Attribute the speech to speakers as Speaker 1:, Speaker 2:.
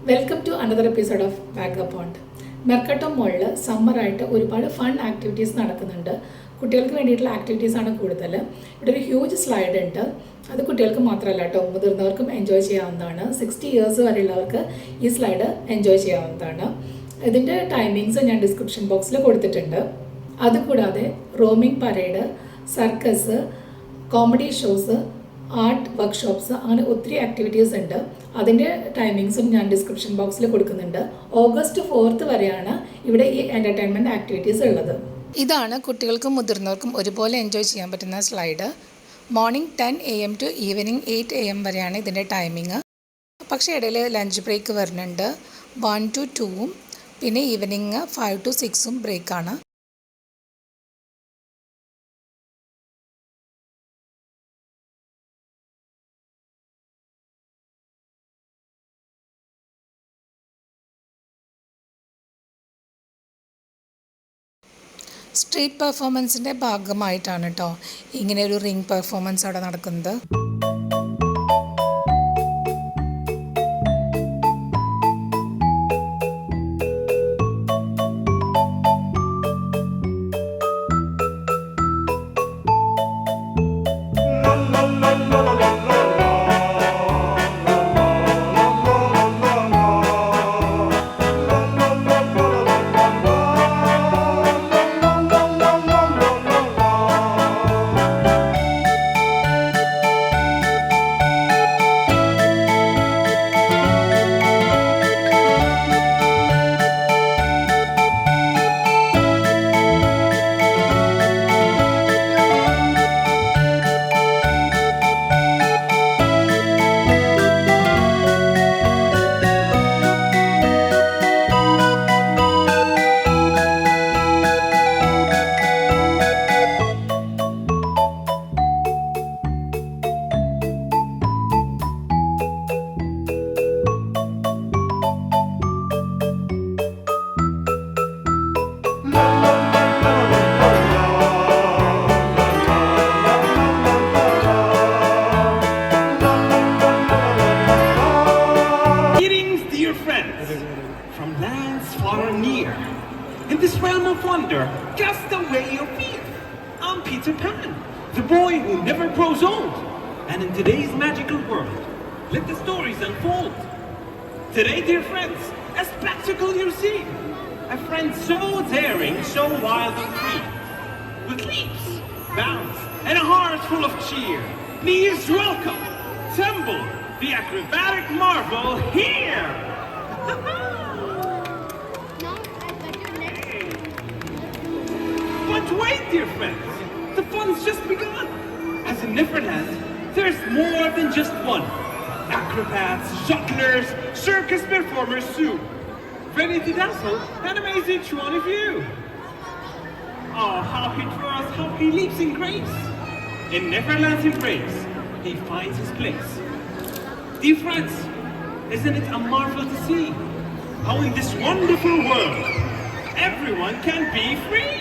Speaker 1: Welcome to another episode of Vagabond. Mercato മോളിൽ സമ്മറായിട്ട് ഒരുപാട് ഫൺ ആക്ടിവിറ്റീസ് നടക്കുന്നുണ്ട്. കുട്ടികൾക്ക് വേണ്ടിയിട്ടുള്ള ആക്ടിവിറ്റീസാണ് കൂടുതൽ. ഇവിടെ ഒരു ഹ്യൂജ് സ്ലൈഡ് ഉണ്ട്. അത് കുട്ടികൾക്ക് മാത്രമല്ല കേട്ടോ, മുതിർന്നവർക്കും എൻജോയ് ചെയ്യാവുന്നതാണ്. 60 ഇയേഴ്സ് വരെയുള്ളവർക്ക് ഈ സ്ലൈഡ് എൻജോയ് ചെയ്യാവുന്നതാണ്. ഇതിൻ്റെ ടൈമിങ്സ് ഞാൻ ഡിസ്ക്രിപ്ഷൻ ബോക്സിൽ കൊടുത്തിട്ടുണ്ട്. അതുകൂടാതെ roaming parade, circus, comedy shows, art workshops, അങ്ങനെ ഒത്തിരി ആക്ടിവിറ്റീസ് ഉണ്ട്. അതിൻ്റെ ടൈമിങ്സും ഞാൻ ഡിസ്ക്രിപ്ഷൻ ബോക്സിൽ കൊടുക്കുന്നുണ്ട്. ഓഗസ്റ്റ് 4 വരെയാണ് ഇവിടെ ഈ എൻ്റർടൈൻമെൻറ്റ് ആക്ടിവിറ്റീസ് ഉള്ളത്. ഇതാണ് കുട്ടികൾക്കും മുതിർന്നവർക്കും ഒരുപോലെ എൻജോയ് ചെയ്യാൻ പറ്റുന്ന slide. Morning 10 AM to evening 8 AM വരെയാണ് ഇതിൻ്റെ ടൈമിങ്. പക്ഷേ ഇടയിൽ ലഞ്ച് ബ്രേക്ക് വരുന്നുണ്ട്. 1 to 2 പിന്നെ ഈവനിങ് 5 to 6 ബ്രേക്കാണ്. സ്ട്രീറ്റ് പെർഫോമൻസിൻ്റെ ഭാഗമായിട്ടാണ് കേട്ടോ ഇങ്ങനെ ഒരു റിംഗ് പെർഫോമൻസ് അവിടെ നടക്കുന്നത്.
Speaker 2: From lands far and near, in this realm of wonder, cast away your fear. I'm Peter Pan, the boy who never grows old. And in today's magical world, let the stories unfold. Today, dear friends, a spectacle you see. A friend so daring, so wild and free. With leaps, bounds, and a heart full of cheer. Please welcome, Tumble, the acrobatic marvel here. But wait, dear friends, the fun's just begun. As in Neverland, there's more than just one. Acrobats, jugglers, circus performers too. Ready to dazzle and amaze each one of you. Oh, how he draws, how he leaps in grace. In Neverland's embrace, he finds his place. Dear friends, isn't it a marvel to see how in this wonderful world everyone can be free?